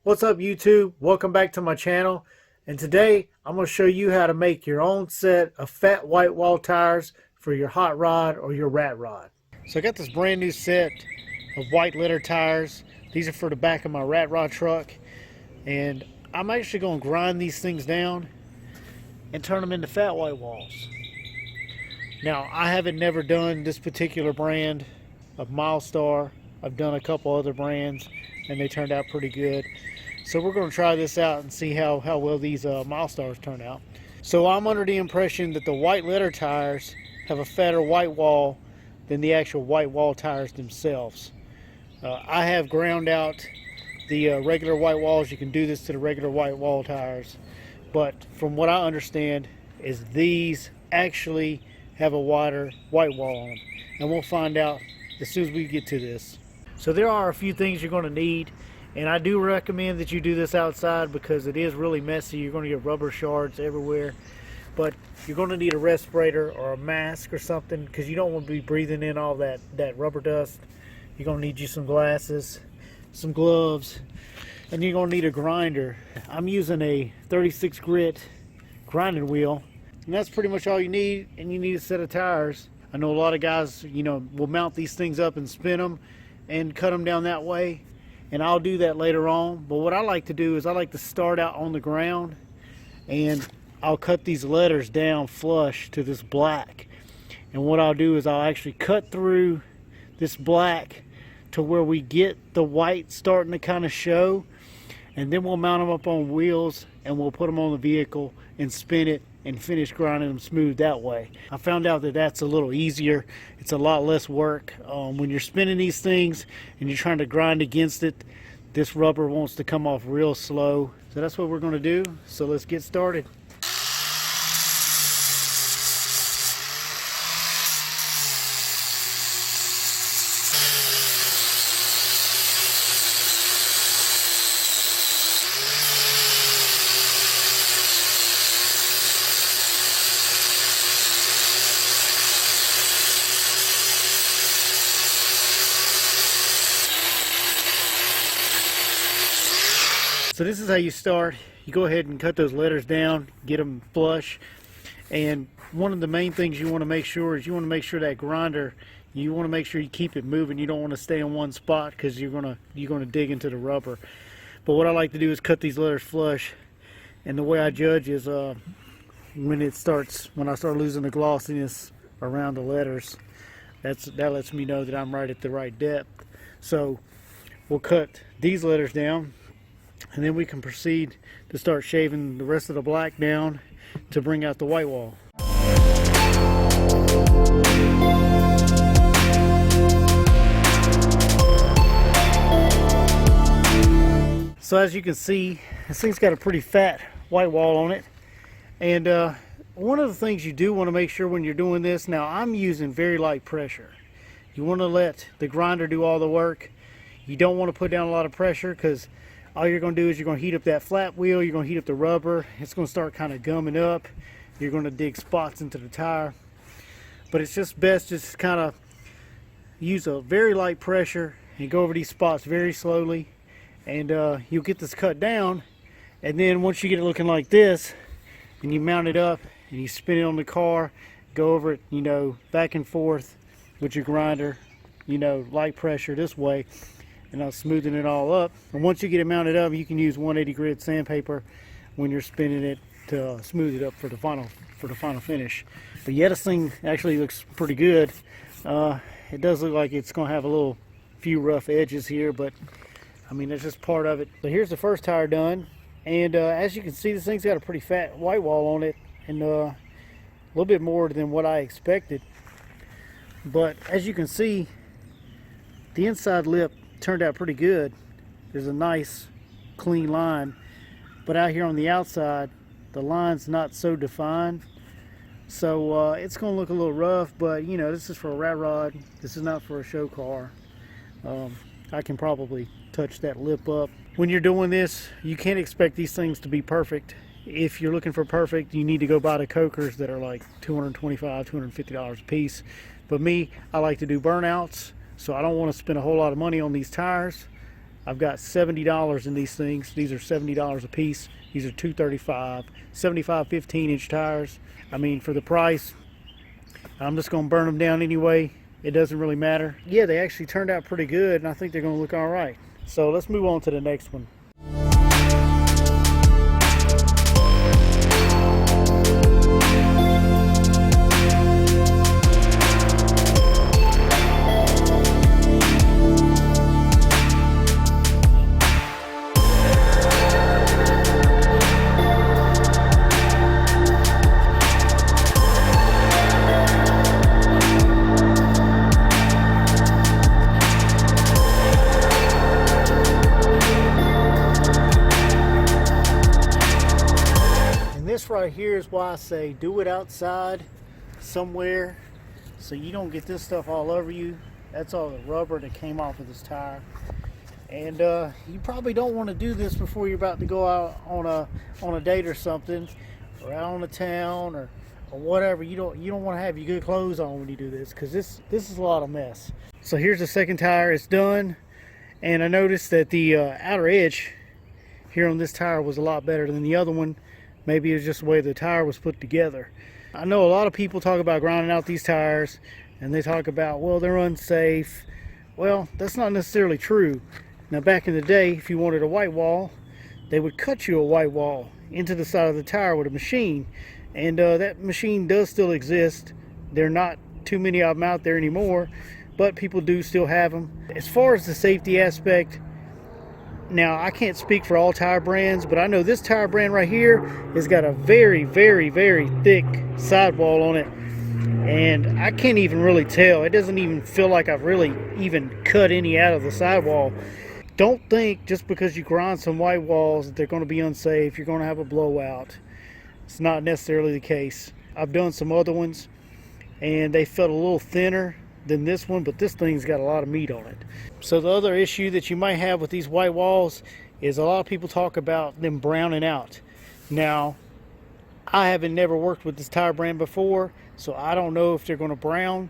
What's up YouTube? Welcome back to my channel, and today I'm going to show you how to make your own set of fat Whitewall tires for your hot rod or your rat rod. So I got this brand new set of white letter tires. These are for the back of my rat rod truck, and I'm actually going to grind these things down and turn them into fat Whitewalls. Now I haven't never done this particular brand of Milestar. I've done a couple other brands and they turned out pretty good. So we're going to try this out and see how well these Milestars turn out. So I'm under the impression that the white letter tires have a fatter white wall than the actual white wall tires themselves. I have ground out the regular white walls. You can do this to the regular white wall tires, but from what I understand is these actually have a wider white wall on them, and we'll find out as soon as we get to this. So there are a few things you're going to need, and I do recommend that you do this outside because it is really messy. You're going to get rubber shards everywhere, but you're going to need a respirator or a mask or something because you don't want to be breathing in all that rubber dust. You're going to need you some glasses, some gloves, and you're going to need a grinder. I'm using a 36 grit grinding wheel, and that's pretty much all you need. And you need a set of tires. I know a lot of guys, will mount these things up and spin them and cut them down that way, and I'll do that later on. But what I like to do is I like to start out on the ground, and I'll cut these letters down flush to this black. And what I'll do is I'll actually cut through this black to where we get the white starting to kind of show, and then we'll mount them up on wheels and we'll put them on the vehicle and spin it and finish grinding them smooth that way. I found out that that's a little easier. It's a lot less work. When you're spinning these things and you're trying to grind against it, this rubber wants to come off real slow. So that's what we're going to do. So let's get started. So this is how you start. You go ahead and cut those letters down, get them flush. And one of the main things you want to make sure is that grinder, you want to make sure you keep it moving. You don't want to stay in one spot because you're gonna dig into the rubber. But what I like to do is cut these letters flush. And the way I judge is when I start losing the glossiness around the letters, that lets me know that I'm right at the right depth. So we'll cut these letters down, and then we can proceed to start shaving the rest of the black down to bring out the white wall. So as you can see, this thing's got a pretty fat white wall on it. And one of the things you do want to make sure when you're doing this, now I'm using very light pressure. You want to let the grinder do all the work. You don't want to put down a lot of pressure because all you're going to do is you're going to heat up that flat wheel, you're going to heat up the rubber, it's going to start kind of gumming up, you're going to dig spots into the tire. But it's just best just to kind of use a very light pressure and go over these spots very slowly, and you'll get this cut down. And then once you get it looking like this, and you mount it up and you spin it on the car, go over it, back and forth with your grinder, light pressure this way, and I'm smoothing it all up. And once you get it mounted up, you can use 180 grit sandpaper when you're spinning it to smooth it up for the final finish. But yeah, this thing actually looks pretty good. It does look like it's going to have a few rough edges here, but I mean, that's just part of it. So here's the first tire done, and as you can see, this thing's got a pretty fat white wall on it, and a little bit more than what I expected. But as you can see, the inside lip turned out pretty good. There's a nice clean line, but out here on the outside the line's not so defined, so it's going to look a little rough. But this is for a rat rod, this is not for a show car. I can probably touch that lip up. When you're doing this, you can't expect these things to be perfect. If you're looking for perfect, you need to go buy the cokers that are like $225, $250 a piece. But me, I like to do burnouts, so I don't want to spend a whole lot of money on these tires. I've got $70 in these things. These are $70 a piece. These are 235, 75 15-inch tires. I mean, for the price, I'm just going to burn them down anyway. It doesn't really matter. Yeah, they actually turned out pretty good, and I think they're going to look all right. So let's move on to the next one. This right here is why I say do it outside somewhere so you don't get this stuff all over you. That's all the rubber that came off of this tire. And you probably don't want to do this before you're about to go out on a date or something, or out on the town or whatever. You don't want to have your good clothes on when you do this, because this is a lot of mess. So here's the second tire. It's done, and I noticed that the outer edge here on this tire was a lot better than the other one. Maybe it's just the way the tire was put together. I know a lot of people talk about grinding out these tires, and they talk about, well, they're unsafe. Well, that's not necessarily true. Now, back in the day, if you wanted a white wall, they would cut you a white wall into the side of the tire with a machine. And that machine does still exist. There are not too many of them out there anymore, but people do still have them. As far as the safety aspect, now, I can't speak for all tire brands, but I know this tire brand right here has got a very, very, very thick sidewall on it. And I can't even really tell. It doesn't even feel like I've really even cut any out of the sidewall. Don't think just because you grind some white walls that they're going to be unsafe, you're going to have a blowout. It's not necessarily the case. I've done some other ones, and they felt a little thinner than this one, but this thing's got a lot of meat on it. So the other issue that you might have with these white walls is a lot of people talk about them browning out. Now, I haven't never worked with this tire brand before, so I don't know if they're going to brown,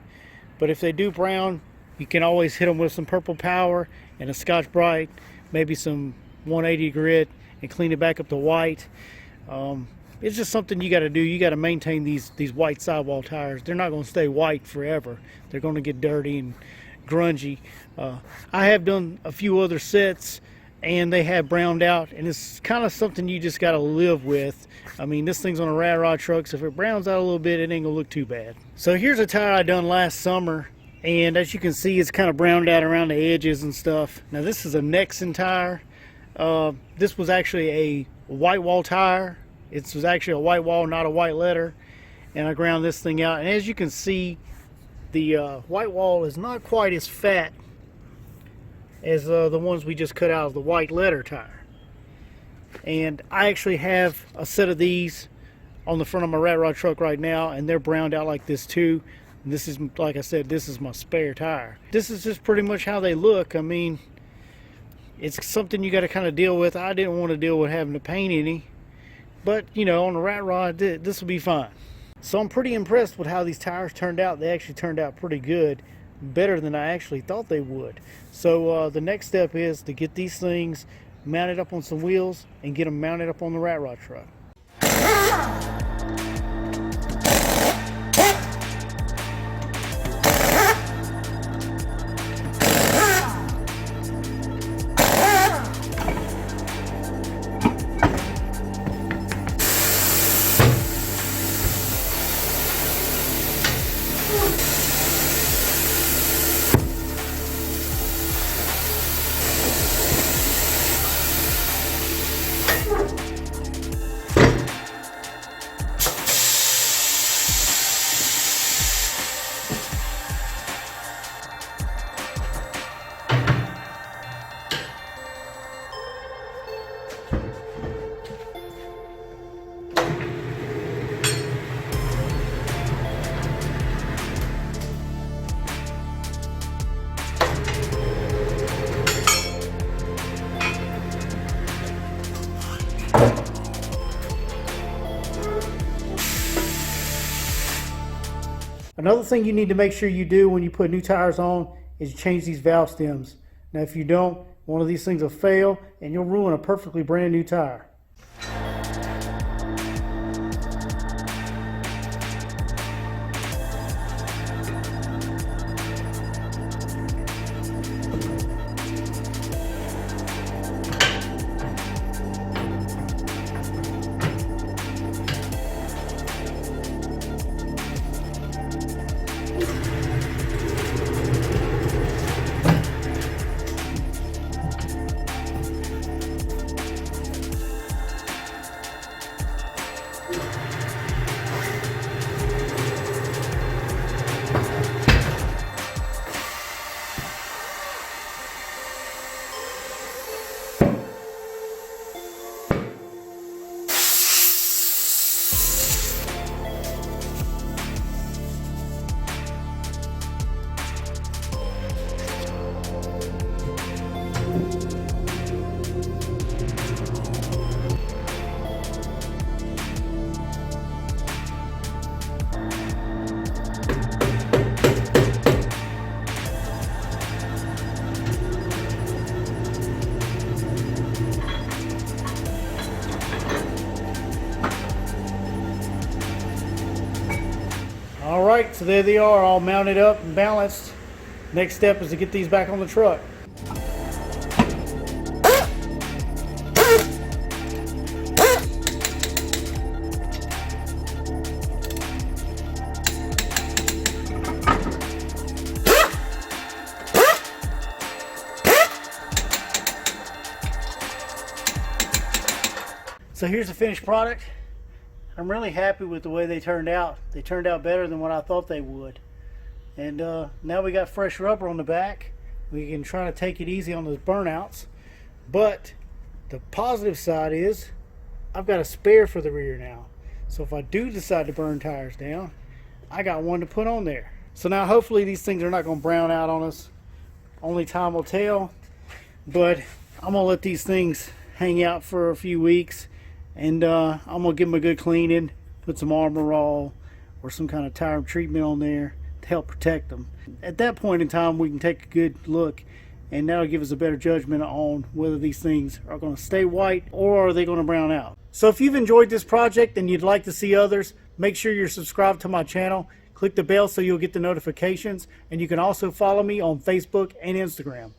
but if they do brown, you can always hit them with some Purple Power and a Scotch Brite, maybe some 180 grit, and clean it back up to white. It's just something you got to do. You got to maintain these white sidewall tires. They're not going to stay white forever. They're going to get dirty and grungy. I have done a few other sets, and they have browned out, and it's kind of something you just got to live with. I mean, this thing's on a rat rod truck, so if it browns out a little bit, it ain't gonna look too bad. So here's a tire I done last summer, and as you can see, it's kind of browned out around the edges and stuff. Now this is a Nexen tire. This was actually a white wall tire. It was actually a white wall, not a white letter, and I ground this thing out, and as you can see, the white wall is not quite as fat as the ones we just cut out of the white letter tire. And I actually have a set of these on the front of my rat rod truck right now, and they're browned out like this too. And this is, like I said, this is my spare tire. This is just pretty much how they look. I mean, it's something you got to kind of deal with. I didn't want to deal with having to paint any, but you know, on a rat rod, this will be fine. So I'm pretty impressed with how these tires turned out. They actually turned out pretty good, better than I actually thought they would. So the next step is to get these things mounted up on some wheels and get them mounted up on the rat rod truck. Another thing you need to make sure you do when you put new tires on is you change these valve stems. Now if you don't, one of these things will fail and you'll ruin a perfectly brand new tire. Alright, so there they are, all mounted up and balanced. Next step is to get these back on the truck. So here's the finished product. I'm really happy with the way they turned out. They turned out better than what I thought they would. And now we got fresh rubber on the back. We can try to take it easy on those burnouts. But the positive side is I've got a spare for the rear now. So if I do decide to burn tires down, I got one to put on there. So now hopefully these things are not going to brown out on us. Only time will tell. But I'm going to let these things hang out for a few weeks. And I'm going to give them a good cleaning, put some Armor All or some kind of tire treatment on there to help protect them. At that point in time, we can take a good look, and that'll give us a better judgment on whether these things are going to stay white or are they going to brown out. So if you've enjoyed this project and you'd like to see others, make sure you're subscribed to my channel. Click the bell so you'll get the notifications, and you can also follow me on Facebook and Instagram.